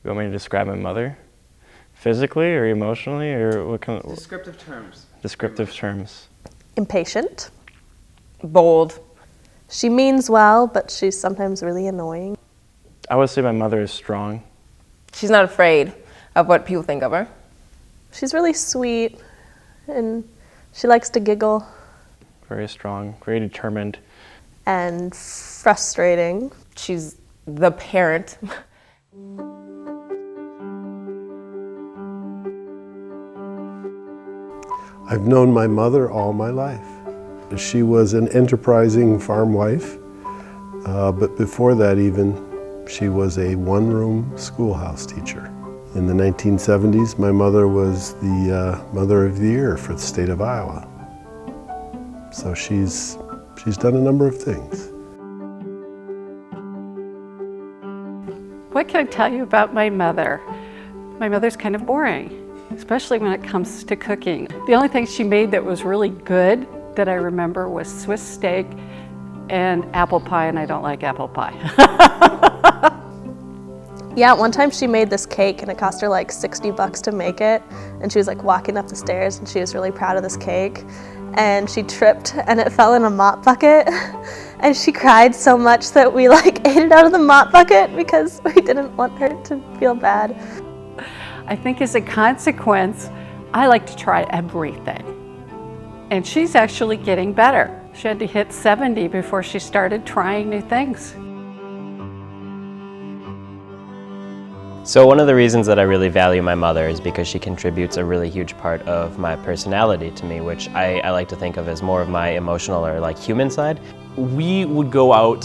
You want me to describe my mother? Physically or emotionally, or what kind of? Descriptive terms. Descriptive terms. Impatient. Bold. She means well, but she's sometimes really annoying. I would say my mother is strong. She's not afraid of what people think of her. She's really sweet, and she likes to giggle. Very strong, very determined. And frustrating. She's the parent. I've known my mother all my life. She was an enterprising farm wife, but before that even, she was a one-room schoolhouse teacher. In the 1970s, my mother was the Mother of the Year for the state of Iowa. So she's done a number of things. What can I tell you about my mother? My mother's kind of boring, especially when it comes to cooking. The only thing she made that was really good that I remember was Swiss steak and apple pie, and I don't like apple pie. Yeah, one time she made this cake and it cost her like $60 to make it. And she was like walking up the stairs and she was really proud of this cake. And she tripped and it fell in a mop bucket. And she cried so much that we like ate it out of the mop bucket because we didn't want her to feel bad. I think as a consequence, I like to try everything. And she's actually getting better. She had to hit 70 before she started trying new things. So one of the reasons that I really value my mother is because she contributes a really huge part of my personality to me, which I like to think of as more of my emotional or like human side. We would go out,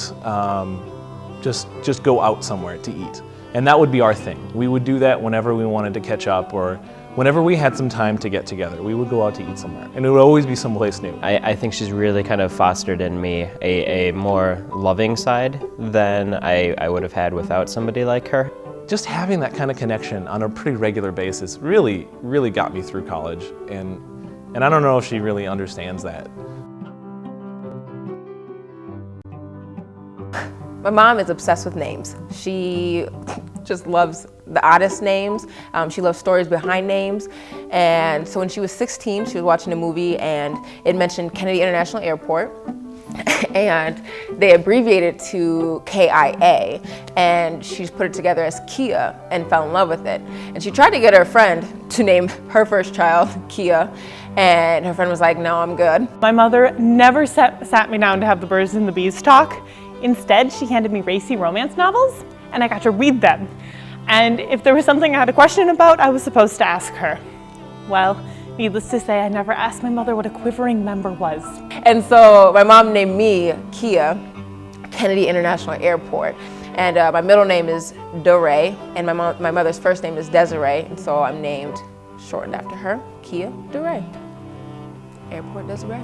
just go out somewhere to eat. And that would be our thing. We would do that whenever we wanted to catch up or whenever we had some time to get together. We would go out to eat somewhere, and it would always be someplace new. I think she's really kind of fostered in me a more loving side than I would have had without somebody like her. Just having that kind of connection on a pretty regular basis really, really got me through college, and I don't know if she really understands that. My mom is obsessed with names. She just loves the oddest names. She loves stories behind names. And so when she was 16, she was watching a movie and it mentioned Kennedy International Airport. And they abbreviated to KIA, and she's put it together as Kia and fell in love with it. And she tried to get her friend to name her first child Kia, and her friend was like, no, I'm good. My mother never sat me down to have the birds and the bees talk. Instead, she handed me racy romance novels, and I got to read them. And if there was something I had a question about, I was supposed to ask her. Well, needless to say, I never asked my mother what a quivering member was. And so my mom named me Kia, Kennedy International Airport. And my middle name is DeRay, and my mother's first name is Desiree, and so I'm named, shortened after her, Kia DeRay. Airport Desiree.